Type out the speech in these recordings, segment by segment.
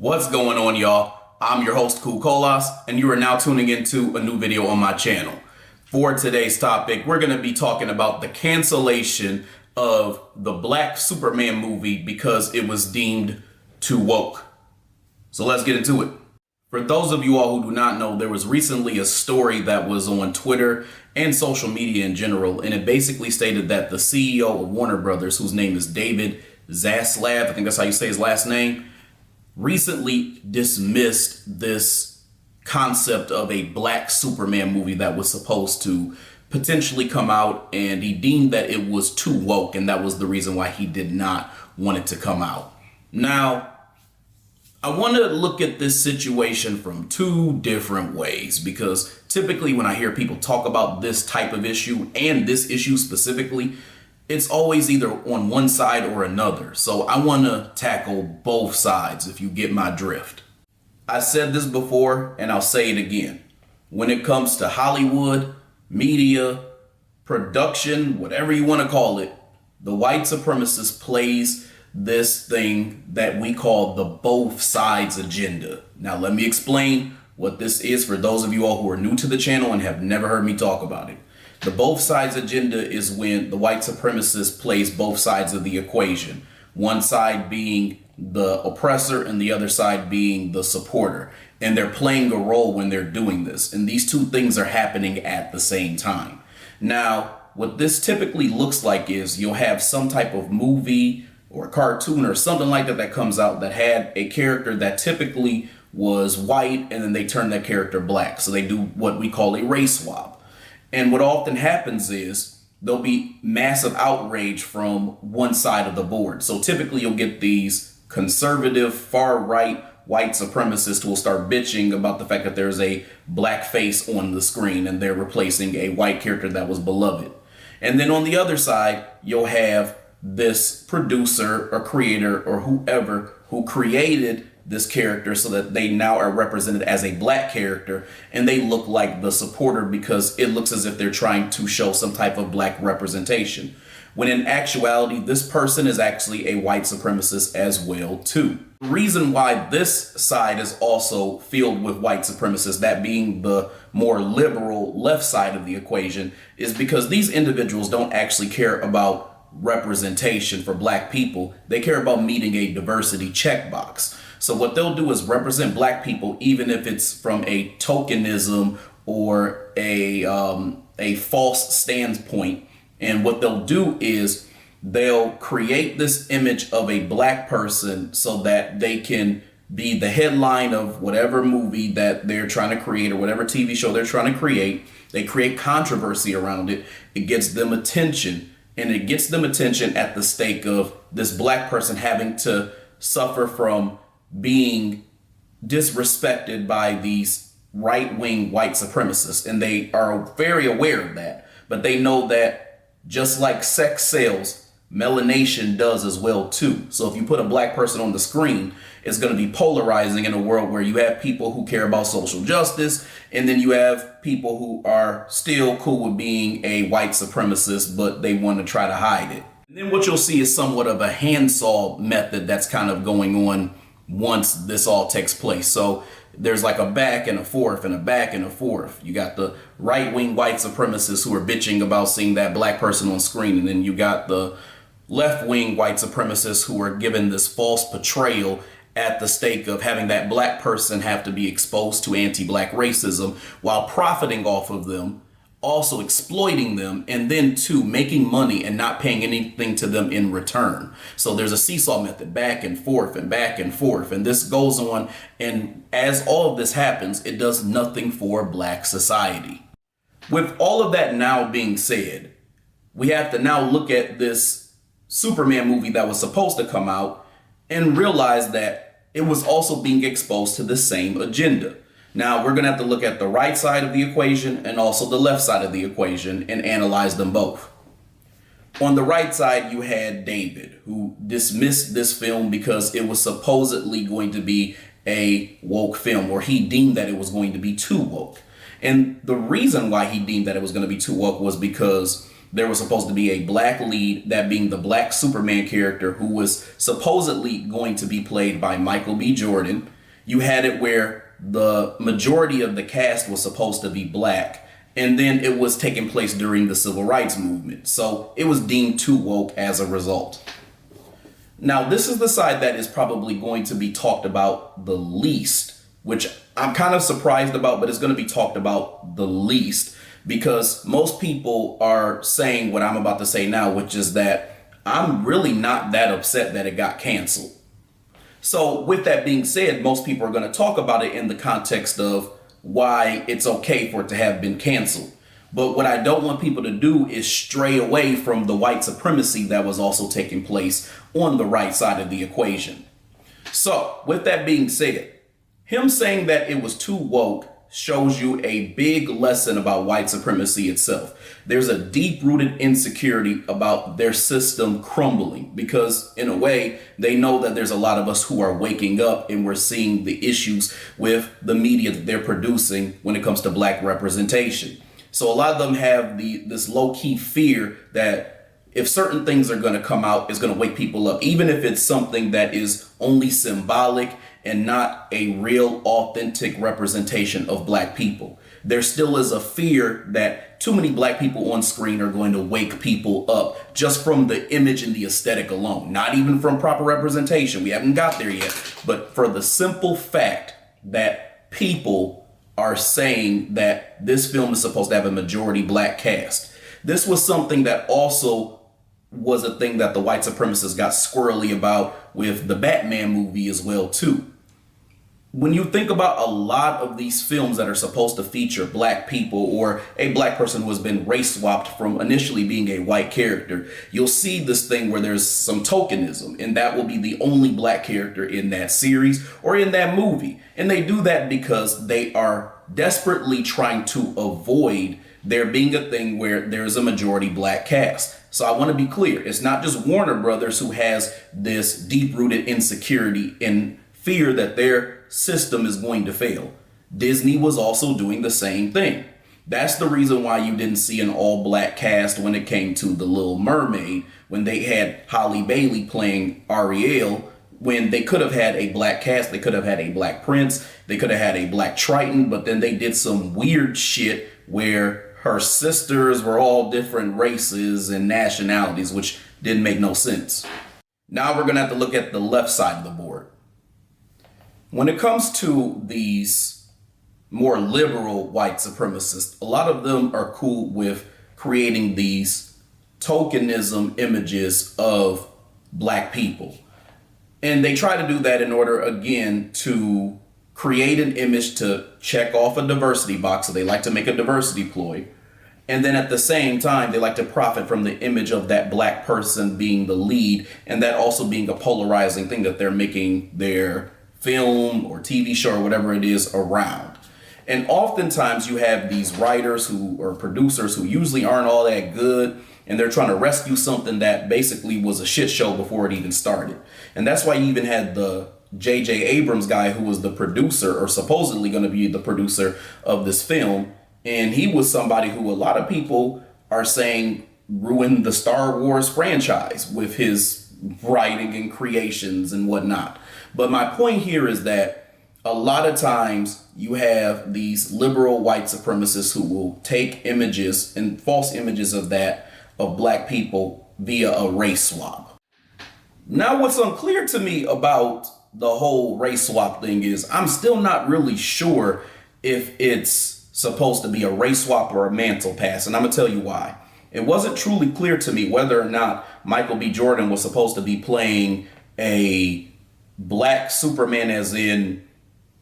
What's going on, y'all? I'm your host, Cool Colas, and you are now tuning into a new video on my channel. For today's topic, we're going to be talking about the cancellation of the Black Superman movie because it was deemed too woke. So let's get into it. For those of you all who do not know, there was recently a story that was on Twitter and social media in general, and it basically stated that the CEO of Warner Brothers, whose name is David Zaslav, I think that's how you say his last name, recently dismissed this concept of a Black Superman movie that was supposed to potentially come out, and he deemed that it was too woke, and that was the reason why he did not want it to come out. Now, I want to look at this situation from two different ways, because typically when I hear people talk about this type of issue and this issue specifically, it's always either on one side or another. So I want to tackle both sides, if you get my drift. I said this before and I'll say it again. When it comes to Hollywood, media, production, whatever you want to call it, the white supremacist plays this thing that we call the both sides agenda. Now let me explain what this is for those of you all who are new to the channel and have never heard me talk about it. The both sides agenda is when the white supremacist plays both sides of the equation. One side being the oppressor and the other side being the supporter. And they're playing a role when they're doing this. And these two things are happening at the same time. Now, what this typically looks like is you'll have some type of movie or a cartoon or something like that that comes out that had a character that typically was white, and then they turn that character black. So they do what we call a race swap. And what often happens is there'll be massive outrage from one side of the board. So typically you'll get these conservative, far-right white supremacists who will start bitching about the fact that there's a black face on the screen and they're replacing a white character that was beloved. And then on the other side, you'll have this producer or creator or whoever who created this character so that they now are represented as a black character, and they look like the supporter because it looks as if they're trying to show some type of black representation, when in actuality this person is actually a white supremacist as well too. The reason why this side is also filled with white supremacists, that being the more liberal left side of the equation, is because these individuals don't actually care about representation for black people. They care about meeting a diversity checkbox. So what they'll do is represent black people, even if it's from a tokenism or a false standpoint. And what they'll do is they'll create this image of a black person so that they can be the headline of whatever movie that they're trying to create or whatever TV show they're trying to create. They create controversy around it. It gets them attention. And it gets them attention at the stake of this black person having to suffer from being disrespected by these right-wing white supremacists. And they are very aware of that. But they know that just like sex sells, melanation does as well too. So if you put a black person on the screen, it's going to be polarizing in a world where you have people who care about social justice, and then you have people who are still cool with being a white supremacist, but they want to try to hide it. And then what you'll see is somewhat of a handsaw method that's kind of going on once this all takes place. So there's like a back and a forth and a back and a forth. You got the right-wing white supremacists who are bitching about seeing that black person on screen, and then you got the left-wing white supremacists who are given this false portrayal at the stake of having that black person have to be exposed to anti-black racism while profiting off of them, also exploiting them, and then too making money and not paying anything to them in return. So there's a seesaw method, back and forth and back and forth, and this goes on. And as all of this happens, it does nothing for black society. With all of that now being said, we have to now look at this Superman movie that was supposed to come out and realize that it was also being exposed to the same agenda. Now, we're going to have to look at the right side of the equation and also the left side of the equation and analyze them both. On the right side, you had David, who dismissed this film because it was supposedly going to be a woke film, or he deemed that it was going to be too woke. And the reason why he deemed that it was going to be too woke was because there was supposed to be a black lead, that being the black Superman character, who was supposedly going to be played by Michael B. Jordan. You had it where the majority of the cast was supposed to be black, and then it was taking place during the civil rights movement. So it was deemed too woke as a result. Now, this is the side that is probably going to be talked about the least, which I'm kind of surprised about, but it's going to be talked about the least because most people are saying what I'm about to say now, which is that I'm really not that upset that it got canceled. So with that being said, most people are going to talk about it in the context of why it's okay for it to have been canceled. But what I don't want people to do is stray away from the white supremacy that was also taking place on the right side of the equation. So with that being said, him saying that it was too woke shows you a big lesson about white supremacy itself. There's a deep-rooted insecurity about their system crumbling because, in a way, they know that there's a lot of us who are waking up and we're seeing the issues with the media that they're producing when it comes to black representation. So a lot of them have this low-key fear that if certain things are going to come out, it's going to wake people up, even if it's something that is only symbolic and not a real authentic representation of black people. There still is a fear that too many black people on screen are going to wake people up just from the image and the aesthetic alone, not even from proper representation. We haven't got there yet, but for the simple fact that people are saying that this film is supposed to have a majority black cast. This was something that also was a thing that the white supremacists got squirrely about with the Batman movie as well too. When you think about a lot of these films that are supposed to feature black people or a black person who has been race swapped from initially being a white character, you'll see this thing where there's some tokenism, and that will be the only black character in that series or in that movie. And they do that because they are desperately trying to avoid there being a thing where there's a majority black cast. So I want to be clear, it's not just Warner Brothers who has this deep-rooted insecurity and fear that their system is going to fail. Disney was also doing the same thing. That's the reason why you didn't see an all-black cast when it came to The Little Mermaid, when they had Halle Bailey playing Ariel, when they could have had a black cast, they could have had a black prince, they could have had a black Triton, but then they did some weird shit where her sisters were all different races and nationalities, which didn't make no sense. Now we're going to have to look at the left side of the board. When it comes to these more liberal white supremacists, a lot of them are cool with creating these tokenism images of black people. And they try to do that in order, again, to create an image to check off a diversity box. So they like to make a diversity ploy. And then at the same time, they like to profit from the image of that black person being the lead, and that also being a polarizing thing that they're making their film or TV show or whatever it is around. And oftentimes you have these writers who or producers who usually aren't all that good, and they're trying to rescue something that basically was a shit show before it even started. And that's why you even had the J.J. Abrams guy who was the producer or supposedly going to be the producer of this film. And he was somebody who a lot of people are saying ruined the Star Wars franchise with his writing and creations and whatnot. But my point here is that a lot of times you have these liberal white supremacists who will take images and false images of black people via a race swap. Now, what's unclear to me about the whole race swap thing is I'm still not really sure if it's supposed to be a race swap or a mantle pass. And I'm going to tell you why. It wasn't truly clear to me whether or not Michael B. Jordan was supposed to be playing a black Superman as in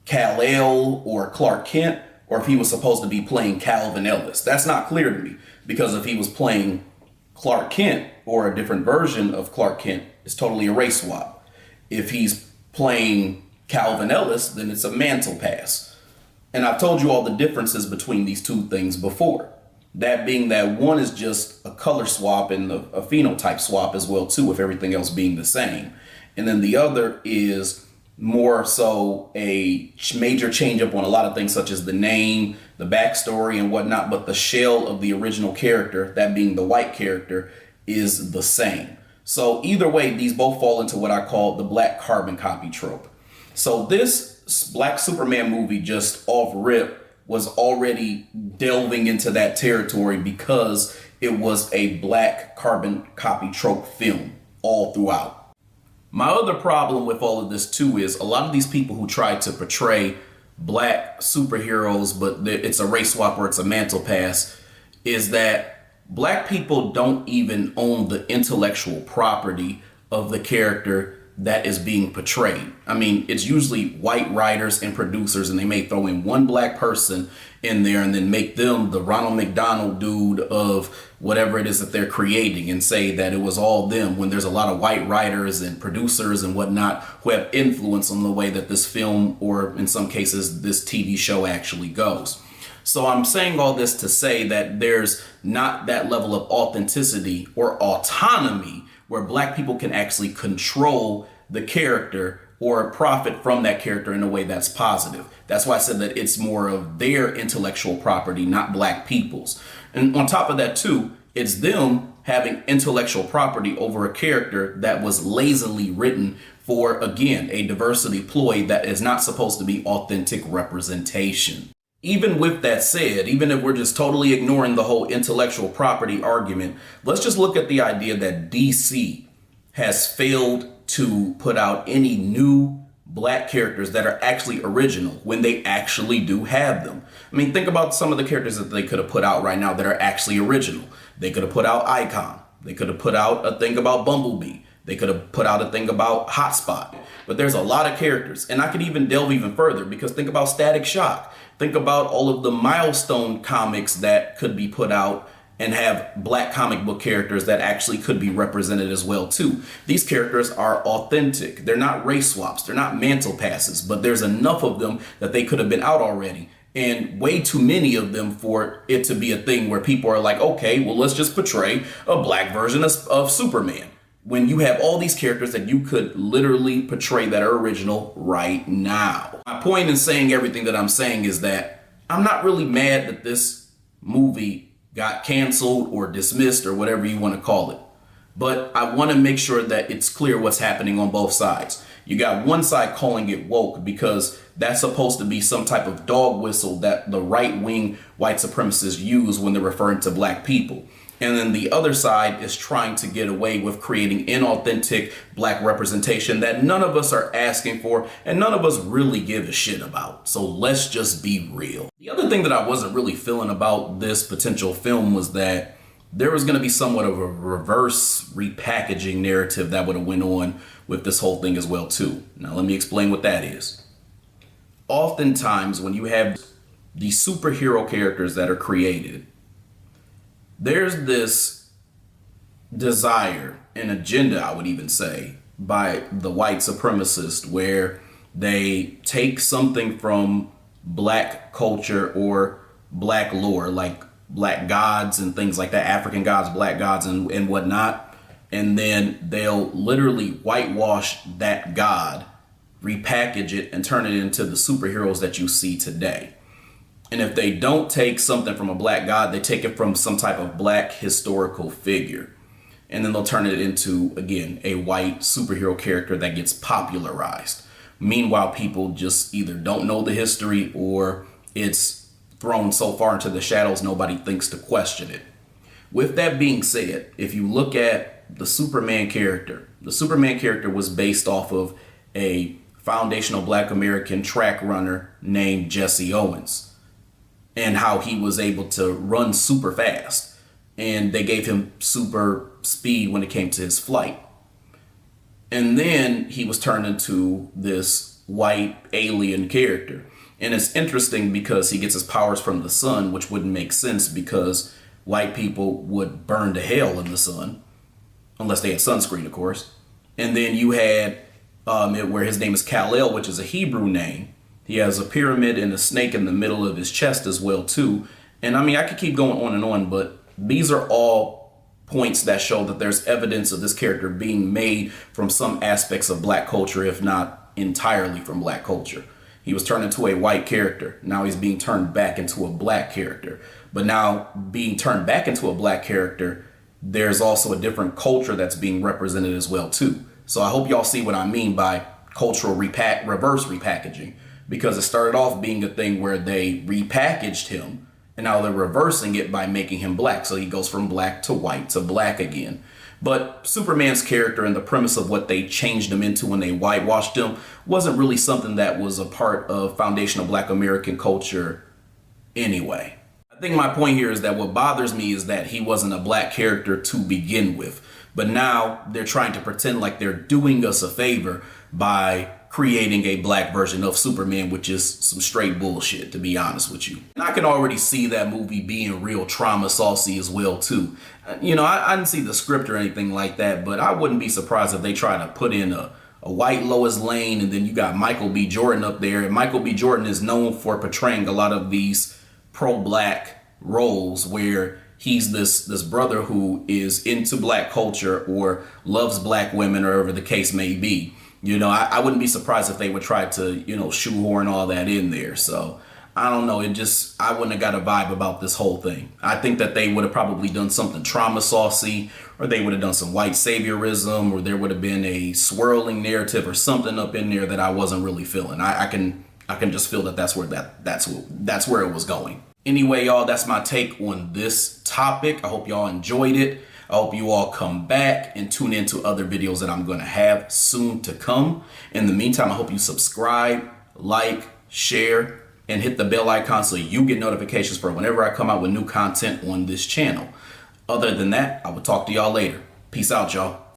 Kal-El or Clark Kent, or if he was supposed to be playing Calvin Ellis. That's not clear to me, because if he was playing Clark Kent or a different version of Clark Kent, it's totally a race swap. If he's playing Calvin Ellis, then it's a mantle pass. And I've told you all the differences between these two things before. That being that one is just a color swap and a phenotype swap as well too, with everything else being the same. And then the other is more so a major change up on a lot of things, such as the name, the backstory, and whatnot. But the shell of the original character, that being the white character, is the same. So either way, these both fall into what I call the black carbon copy trope. So this Black Superman movie, just off rip, was already delving into that territory because it was a black carbon copy trope film all throughout. My other problem with all of this too is a lot of these people who try to portray black superheroes, but it's a race swap or it's a mantle pass, is that black people don't even own the intellectual property of the character that is being portrayed. I mean, it's usually white writers and producers, and they may throw in one black person in there and then make them the Ronald McDonald dude of whatever it is that they're creating and say that it was all them, when there's a lot of white writers and producers and whatnot who have influence on the way that this film, or in some cases this TV show, actually goes. So I'm saying all this to say that there's not that level of authenticity or autonomy where black people can actually control the character or profit from that character in a way that's positive. That's why I said that it's more of their intellectual property, not black people's. And on top of that too, it's them having intellectual property over a character that was lazily written for, again, a diversity ploy that is not supposed to be authentic representation. Even with that said, even if we're just totally ignoring the whole intellectual property argument, let's just look at the idea that DC has failed to put out any new black characters that are actually original when they actually do have them. I mean, think about some of the characters that they could have put out right now that are actually original. They could have put out Icon. They could have put out a thing about Bumblebee. They could have put out a thing about Hotspot. But there's a lot of characters, and I could even delve even further, because think about Static Shock. Think about all of the Milestone comics that could be put out and have black comic book characters that actually could be represented as well too. These characters are authentic. They're not race swaps. They're not mantle passes, but there's enough of them that they could have been out already. And way too many of them for it to be a thing where people are like, okay, well, let's just portray a black version of Superman. When you have all these characters that you could literally portray that are original right now. My point in saying everything that I'm saying is that I'm not really mad that this movie got canceled or dismissed or whatever you want to call it. But I want to make sure that it's clear what's happening on both sides. You got one side calling it woke because that's supposed to be some type of dog whistle that the right-wing white supremacists use when they're referring to black people. And then the other side is trying to get away with creating inauthentic black representation that none of us are asking for and none of us really give a shit about. So let's just be real. The other thing that I wasn't really feeling about this potential film was that there was going to be somewhat of a reverse repackaging narrative that would have went on with this whole thing as well too. Now let me explain what that is. Oftentimes when you have these superhero characters that are created, there's this desire, an agenda, I would even say, by the white supremacist where they take something from black culture or black lore, like black gods and things like that, African gods, black gods and whatnot, and then they'll literally whitewash that god, repackage it, and turn it into the superheroes that you see today. And if they don't take something from a black god, they take it from some type of black historical figure. And then they'll turn it into, again, a white superhero character that gets popularized. Meanwhile, people just either don't know the history or it's thrown so far into the shadows, nobody thinks to question it. With that being said, if you look at the Superman character was based off of a foundational black American track runner named Jesse Owens, and how he was able to run super fast. And they gave him super speed when it came to his flight. And then he was turned into this white alien character. And it's interesting because he gets his powers from the sun, which wouldn't make sense because white people would burn to hell in the sun, unless they had sunscreen, of course. And then you had where his name is Kal-El, which is a Hebrew name. He has a pyramid and a snake in the middle of his chest as well too. And I mean, I could keep going on and on, but these are all points that show that there's evidence of this character being made from some aspects of black culture, if not entirely from black culture. He was turned into a white character. Now he's being turned back into a black character. But now being turned back into a black character, there's also a different culture that's being represented as well too. So I hope y'all see what I mean by cultural reverse repackaging, because it started off being a thing where they repackaged him, and now they're reversing it by making him black. So he goes from black to white to black again. But Superman's character and the premise of what they changed him into when they whitewashed him wasn't really something that was a part of foundational black American culture anyway. I think my point here is that what bothers me is that he wasn't a black character to begin with. But now they're trying to pretend like they're doing us a favor by creating a black version of Superman, which is some straight bullshit, to be honest with you. And I can already see that movie being real trauma saucy as well too. You know, I didn't see the script or anything like that, but I wouldn't be surprised if they try to put in a white Lois Lane, and then you got Michael B. Jordan up there. And Michael B. Jordan is known for portraying a lot of these pro-black roles where he's this brother who is into black culture or loves black women, or whatever the case may be. You know, I wouldn't be surprised if they would try to, you know, shoehorn all that in there. So I don't know. I wouldn't have got a vibe about this whole thing. I think that they would have probably done something trauma saucy, or they would have done some white saviorism, or there would have been a swirling narrative or something up in there that I wasn't really feeling. I can just feel that that's where it was going. Anyway, y'all, that's my take on this topic. I hope y'all enjoyed it. I hope you all come back and tune into other videos that I'm going to have soon to come. In the meantime, I hope you subscribe, like, share, and hit the bell icon so you get notifications for whenever I come out with new content on this channel. Other than that, I will talk to y'all later. Peace out, y'all.